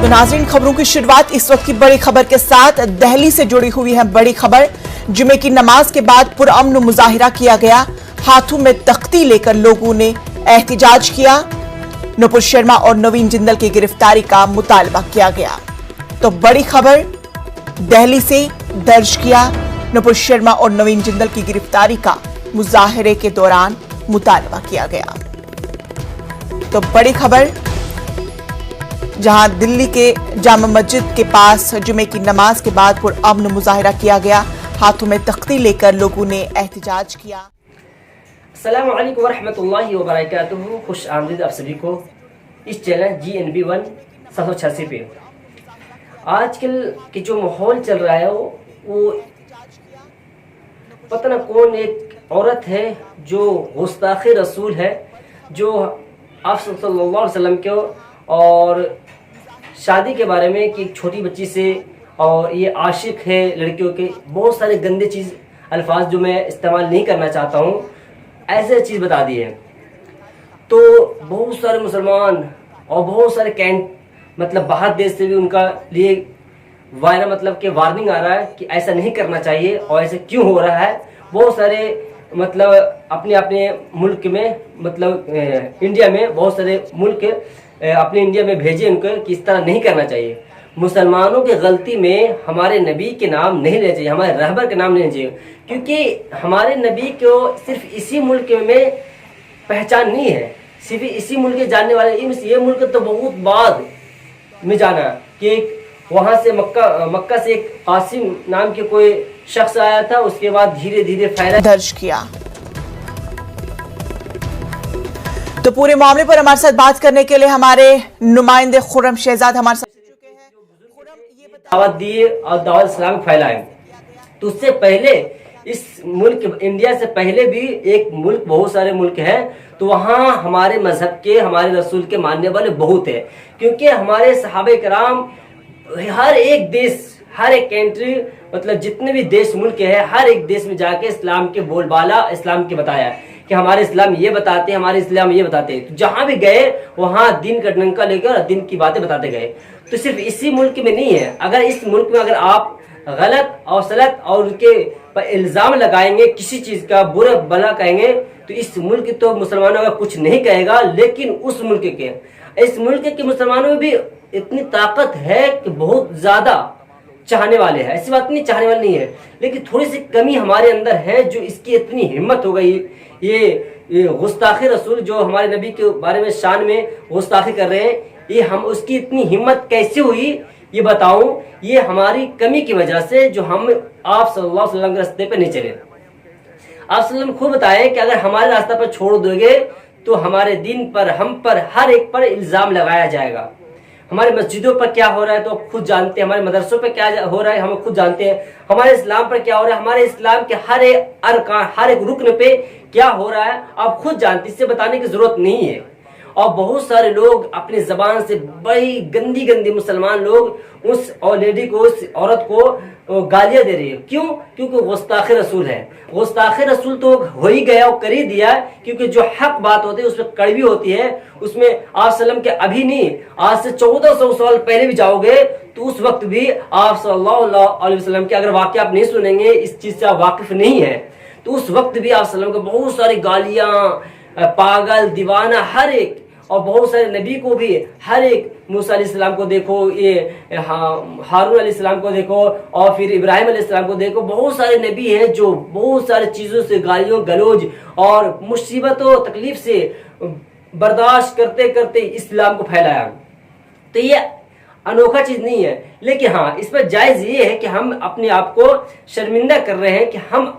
तो नाज़रीन, खबरों की शुरुआत इस वक्त की बड़ी खबर के साथ दिल्ली से जुड़ी हुई है। बड़ी खबर, जुमे की नमाज के बाद पुरअमन मुजाहिरा किया गया। हाथों में तख्ती लेकर लोगों ने एहतिजाज किया। नुपुर शर्मा और नवीन जिंदल की गिरफ्तारी का मुतालबा किया गया। तो बड़ी खबर दिल्ली से दर्ज किया। नुपुर शर्मा और नवीन जिंदल की गिरफ्तारी का मुजाहिरे के दौरान मुतालबा किया गया। तो बड़ी खबर, जहां दिल्ली के जामा मस्जिद के पास जुमे की नमाज के बाद पुरअमन मुजाहिरा किया गया। हाथों में तख्ती लेकर लोगों ने एहतिजाज किया। अस्सलामु अलैकुम वरहमतुल्लाहि वबरकातुहू। खुश आमदीद आप सभी को इस चैनल GNB1 786 पे। आजकल के जो माहौल चल रहा है वो पता न कौन एक औरत है जो गुस्ताखे रसूल है, जो आप सल्लल्लाहु अलैहि वसल्लम के और शादी के बारे में कि एक छोटी बच्ची से, और ये आशिक है लड़कियों के, बहुत सारे गंदे चीज़ अल्फाज जो मैं इस्तेमाल नहीं करना चाहता हूँ, ऐसे चीज़ बता दी है। तो बहुत सारे मुसलमान और बहुत सारे मतलब बाहर देश से भी उनका लिए मतलब कि वार्निंग आ रहा है कि ऐसा नहीं करना चाहिए और ऐसे क्यों हो रहा है। बहुत सारे मतलब अपने अपने मुल्क में, मतलब इंडिया में, बहुत सारे मुल्क अपने इंडिया में भेजे उनको कि इस तरह नहीं करना चाहिए। मुसलमानों की गलती में हमारे नबी के नाम नहीं लेना चाहिए, हमारे रहबर के नाम नहीं लेना चाहिए, क्योंकि हमारे नबी को सिर्फ इसी मुल्क में पहचान नहीं है, सिर्फ इसी मुल्क के जानने वाले। ये मुल्क तो बहुत बाद में जाना कि वहाँ से मक्का से एक कासिम नाम के कोई शख्स आया था, उसके बाद धीरे धीरे फैला दर्ज किया। तो पूरे मामले पर हमारे साथ बात करने के लिए हमारे नुमाइंदे खुर्रम शहजाद हमारे साथ चुके हैं। दावत दिए और दावत इस्लाम फैलाए। तो उससे पहले इस मुल्क इंडिया से पहले भी एक मुल्क, बहुत सारे मुल्क हैं, तो वहाँ हमारे मजहब के, हमारे रसूल के मानने वाले बहुत है, क्योंकि हमारे सहाबे कराम हर एक देश, हर एक कंट्री, मतलब जितने भी देश मुल्क है, हर एक देश में जाके इस्लाम के बोलबाला, इस्लाम के बताया कि हमारे इस्लाम ये बताते हैं, हमारे इस्लाम ये बताते हैं। तो जहां भी गए वहां दिन का डंका लेकर दिन की बातें बताते गए। तो सिर्फ इसी मुल्क में नहीं है, अगर इस मुल्क में अगर आप गलत और सलत और उनके पर इल्जाम लगाएंगे, किसी चीज का बुरा भला कहेंगे, तो इस मुल्क तो मुसलमानों का कुछ नहीं कहेगा। लेकिन उस मुल्क के, इस मुल्क के मुसलमानों में भी इतनी ताकत है कि बहुत ज्यादा चाहने वाले हैं, ऐसी बात नहीं चाहने वाले नहीं है, लेकिन थोड़ी सी कमी हमारे अंदर है जो इसकी इतनी हिम्मत हो गई। ये गुस्ताखी रसूल जो हमारे नबी के बारे में शान में गुस्ताखी कर रहे हैं, ये हम उसकी इतनी हिम्मत कैसे हुई ये बताऊं। ये हमारी कमी की वजह से, जो हम आप सल्लल्लाहु अलैहि वसल्लम के रास्ते पे नहीं चले। आप सल्लल्लाहु खुद बताए कि अगर हमारे रास्ते पर छोड़ दोगे तो हमारे दिन पर, हम पर, हर एक पर इल्जाम लगाया जाएगा। हमारे मस्जिदों पर क्या हो रहा है तो आप खुद जानते हैं, हमारे मदरसों पर क्या हो रहा है हम खुद जानते हैं, हमारे इस्लाम पर क्या हो रहा है, हमारे इस्लाम के हर एक रुकन पे क्या हो रहा है आप खुद जानते, इससे बताने की जरूरत नहीं है। और बहुत सारे लोग अपनी जबान से बड़ी गंदी गंदी मुसलमान लोग उस लेडी को, उस औरत को गालियां दे रही है। क्यों? क्योंकि गुस्ताखे रसूल है। गुस्ताखे रसूल तो हो ही गया और कर ही दिया, क्योंकि जो हक बात होती है उसमें कड़वी होती है। उसमें आप सल्लम के अभी नहीं, आज से 1400 साल पहले भी जाओगे तो उस वक्त भी आप सल्लल्लाहु अलैहि वसल्लम के अगर वाक्य आप नहीं सुनेंगे, इस चीज से आप वाकिफ नहीं है, तो उस वक्त भी आप सल्लम को बहुत सारी गालियां, पागल, दीवाना, हर एक, और बहुत सारे नबी को भी, हर एक मूसा अलैहिस्सलाम को देखो, ये हारून अलैहिस्सलाम को देखो, और फिर इब्राहिम अलैहिस्सलाम को देखो, बहुत सारे नबी हैं जो बहुत सारे चीजों से गालियों गलौज और मुसीबतों तकलीफ से बर्दाश्त करते करते इस्लाम को फैलाया। तो ये अनोखा चीज नहीं है, लेकिन हाँ, इस पर जायज ये है कि हम अपने आप को शर्मिंदा कर रहे हैं कि हम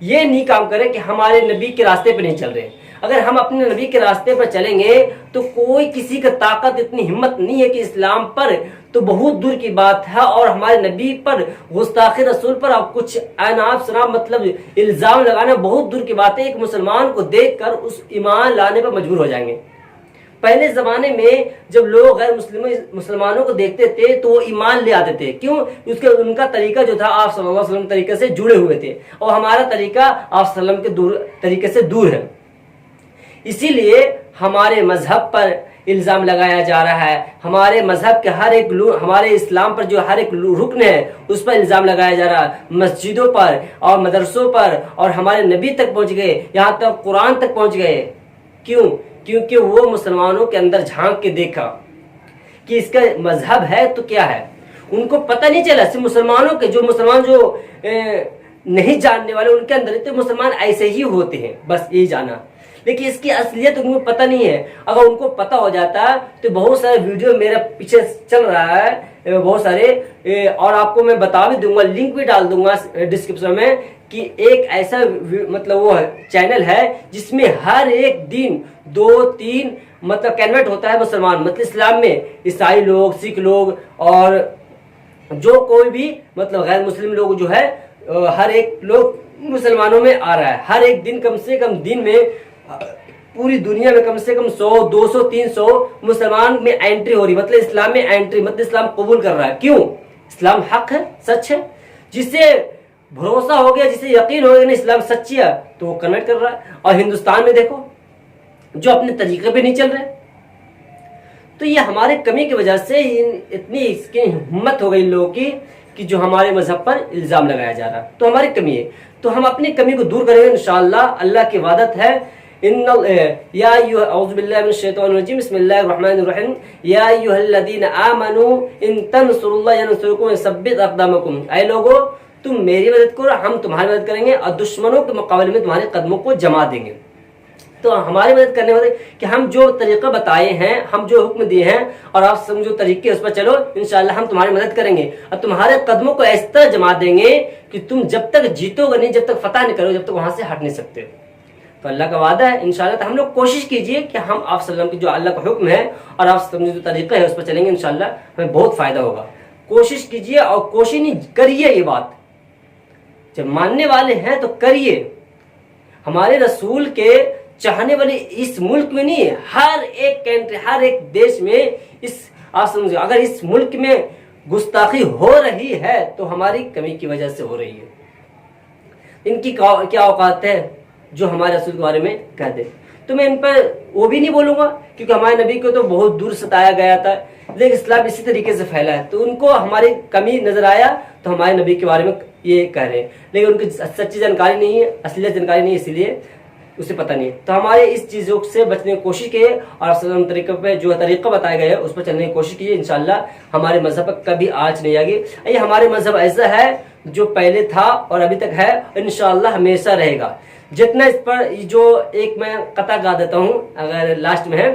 ये नहीं काम करें कि हमारे नबी के रास्ते पे नहीं चल रहे। अगर हम अपने नबी के रास्ते पर चलेंगे तो कोई किसी का ताकत, इतनी हिम्मत नहीं है कि इस्लाम पर तो बहुत दूर की बात है, और हमारे नबी पर, गुस्ताखी रसूल पर आप कुछ अनाप शनाप मतलब इल्जाम लगाना बहुत दूर की बात है। एक मुसलमान को देखकर उस ईमान लाने पर मजबूर हो जाएंगे। पहले जमाने में जब लोग गैर मुसलमानों को देखते थे तो वो ईमान ले आते थे। क्यों? उसके उनका तरीका जो था आप सल्लल्लाहु अलैहि वसल्लम तरीके से जुड़े हुए थे, और हमारा तरीका आप सल्लल्लाहु अलैहि वसल्लम के तरीके से दूर है। इसीलिए हमारे मजहब पर الزام لگایا جا رہا ہے، ہمارے مذہب کے ہر ایک ہمارے اسلام پر جو ہر ایک رکن ہے اس پر الزام لگایا جا رہا ہے، مسجدوں پر اور مدرسوں پر، اور ہمارے نبی تک پہنچ گئے، یہاں تک قرآن تک پہنچ گئے۔ کیوں؟ کیونکہ وہ مسلمانوں کے اندر جھانک کے دیکھا کہ اس کا مذہب ہے تو کیا ہے۔ ان کو پتہ نہیں چلا، صرف مسلمانوں کے جو مسلمان جو نہیں جاننے والے ان کے اندر تو مسلمان ایسے ہی ہوتے ہیں، بس یہی جانا، لیکن اس کی اصلیت ان کو پتہ نہیں ہے۔ اگر ان کو پتہ ہو جاتا تو بہت سارے ویڈیو میرا پیچھے چل رہا ہے بہت سارے، اور آپ کو میں بتا بھی دوں گا، لنک بھی ڈال دوں گا ڈسکرپشن میں، کہ ایک ایسا مطلب وہ چینل ہے جس میں ہر ایک دن 2-3 مطلب کنورٹ ہوتا ہے مسلمان، مطلب اسلام میں عیسائی لوگ، سکھ لوگ اور جو کوئی بھی مطلب غیر مسلم لوگ جو ہے، ہر ایک لوگ مسلمانوں میں آ رہا ہے۔ ہر ایک دن کم سے کم دن میں پوری دنیا میں کم سے کم 100 200 300 مسلمان میں انٹری ہو رہی، مطلب اسلام میں انٹری، مطلب اسلام قبول کر رہا ہے۔ کیوں؟ اسلام حق ہے، سچ ہے، جس سے بھروسہ ہو گیا، جسے یقین ہو گیا کہ اسلام سچی ہے تو وہ کنورٹ کر رہا ہے۔ اور ہندوستان میں دیکھو جو اپنے طریقے پہ نہیں چل رہے، تو یہ ہمارے کمی کی وجہ سے اتنی اس کی ہمت ہو گئی ان لوگوں کی کہ جو ہمارے مذہب پر الزام لگایا جا رہا ہے، تو ہماری کمی ہے، تو ہم اپنی کمی کو دور کریں گے انشاءاللہ۔ اللہ کی وعدت ہے، یا اعوذ باللہ من الشیطان الرجیم، بسم اللہ الرحمن الرحیم، یا ایھا الذین آمنوا ان تنصروا اللہ ینصرکم ویثبت اقدامکم، اے لوگو تم میری مدد کرو، ہم تمہاری مدد کریں گے اور دشمنوں کے مقابلے میں تمہارے قدموں کو جما دیں گے۔ تو ہماری مدد کرنے والے کہ ہم جو طریقہ بتائے ہیں، ہم جو حکم دیے ہیں اور آپ سب جو طریقے اس پر چلو، انشاءاللہ ہم تمہاری مدد کریں گے اور تمہارے قدموں کو اس طرح جما دیں گے کہ تم جب تک جیتو گے نہیں، جب تک فتح نہیں کرو، جب تک وہاں سے ہٹ نہیں سکتے۔ تو اللہ کا وعدہ ہے انشاءاللہ۔ تو ہم لوگ کوشش کیجئے کہ ہم آپ صلی اللہ علیہ وسلم کی جو اللہ کا حکم ہے اور آپ صلی اللہ علیہ وسلم جو طریقہ ہے اس پر چلیں گے، انشاءاللہ ہمیں بہت فائدہ ہوگا۔ کوشش کیجئے اور کوشش نہیں کریے، یہ بات جب ماننے والے ہیں تو کریے۔ ہمارے رسول کے چاہنے والے اس ملک میں نہیں، ہر ایک کنٹری، ہر ایک دیش میں اس اگر اس ملک میں گستاخی ہو رہی ہے تو ہماری کمی کی وجہ سے ہو رہی ہے۔ ان کی کیا اوقات ہے جو ہمارے رسول کے بارے میں کہہ دے؟ تو میں ان پر وہ بھی نہیں بولوں گا کیونکہ ہمارے نبی کو تو بہت دور ستایا گیا تھا، لیکن اسلام اسی طریقے سے پھیلا ہے، تو ان کو ہماری کمی نظر آیا تو ہمارے نبی کے بارے میں یہ کہہ رہے ہیں، لیکن ان کی سچی جانکاری نہیں ہے، اصلیت جانکاری نہیں ہے، اسی لیے اسے پتہ نہیں ہے۔ تو ہمارے اس چیزوں سے بچنے کی کوشش کیے اور سلام طریقے پہ جو طریقہ بتایا گیا ہے اس پر چلنے کی کوشش کیجیے، انشاءاللہ ہمارے مذہب پر کبھی آنچ نہیں آئے گی۔ یہ ہمارے مذہب ایسا ہے جو پہلے تھا اور ابھی تک ہے، انشاءاللہ ہمیشہ رہے گا۔ جتنا اس پر جو ایک میں قطع گا دیتا ہوں، اگر لاسٹ میں ہے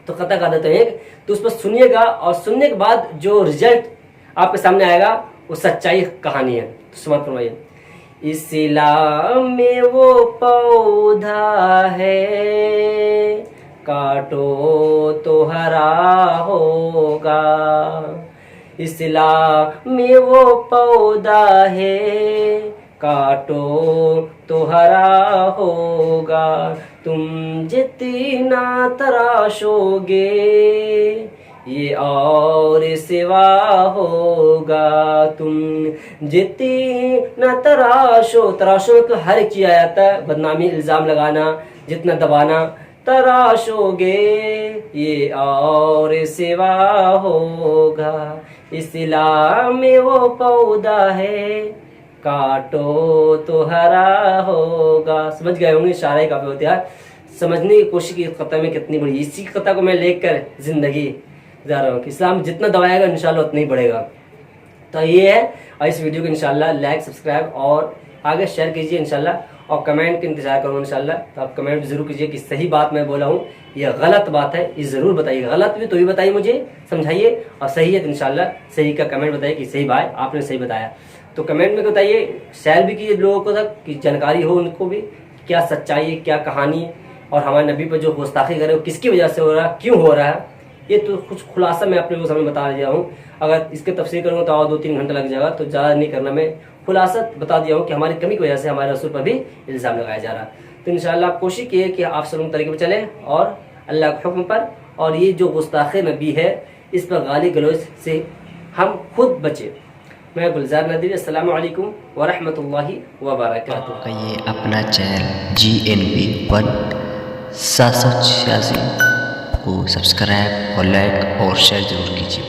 تو قطع گا دیتا ہوں ایک، تو اس پر سنیے گا اور سننے کے بعد جو رزلٹ آپ کے سامنے آئے گا وہ سچائی کہانی ہے۔ تو سمجھ فرمائیے، اسلام میں وہ پودا ہے کاٹو تو ہرا ہوگا، اسلام میں وہ پودا ہے کاٹو تو ہرا ہوگا، تم جتنا تراشو گے یہ اور سوا ہوگا، تم جتنا تراشو تو ہر ایک چیز آیا تھا، بدنامی، الزام لگانا، جتنا دبانا، تراشو گے یہ اور سوا ہوگا، اسلام میں وہ پودا ہے کاٹو تو ہرا ہوگا۔ سمجھ گئے ہوں گے، اشارے کافی ہوتے ہیں، سمجھنے کی کوشش کی قطع میں کتنی بڑی، اسی قطع کو میں لے کر زندگی جا رہا ہوں کہ اسلام جتنا دبائے گا انشاءاللہ اتنا ہی بڑھے گا۔ تو یہ ہے، اور اس ویڈیو کو انشاءاللہ لائک، سبسکرائب اور آگے شیئر کیجیے انشاءاللہ، اور کمنٹ کا انتظار کروں انشاءاللہ۔ تو آپ کمنٹ ضرور کیجیے کہ صحیح بات میں بولا ہوں یا غلط بات ہے، یہ ضرور بتائیے، غلط بھی تو بھی بتائیے، مجھے سمجھائیے، اور صحیح ہے تو انشاءاللہ صحیح کا کمنٹ بتائیے کہ صحیح بات آپ نے صحیح بتایا۔ تو کمنٹ میں بتائیے، شیئر بھی کیجیے لوگوں کو تک کہ جانکاری ہو ان کو بھی کیا سچائی، کیا کہانی، اور ہمارے نبی پر جو گستاخی کرے وہ کس کی وجہ سے ہو رہا ہے، کیوں ہو رہا ہے، یہ تو کچھ خلاصہ میں اپنے کو سامنے بتا دیا ہوں۔ اگر اس کے تفسیر کروں تو اور 2-3 گھنٹہ لگ جائے گا، تو زیادہ نہیں کرنا، میں خلاصہ بتا دیا ہوں کہ ہماری کمی کی وجہ سے ہمارے رسول پر بھی الزام لگایا جا رہا ہے۔ تو انشاءاللہ آپ کوشش کیے کہ آپ سلام طریقے پر چلیں اور اللہ کے حکم پر، اور یہ جو گستاخ نبی ہے اس پر گالی گلوچ سے ہم خود بچیں۔ میں گلزار ندوی، السلام علیکم ورحمۃ اللہ وبرکاتہ۔ یہ اپنا چینل GNB 1 786 کو سبسکرائب اور لائک اور شیئر ضرور کیجیے.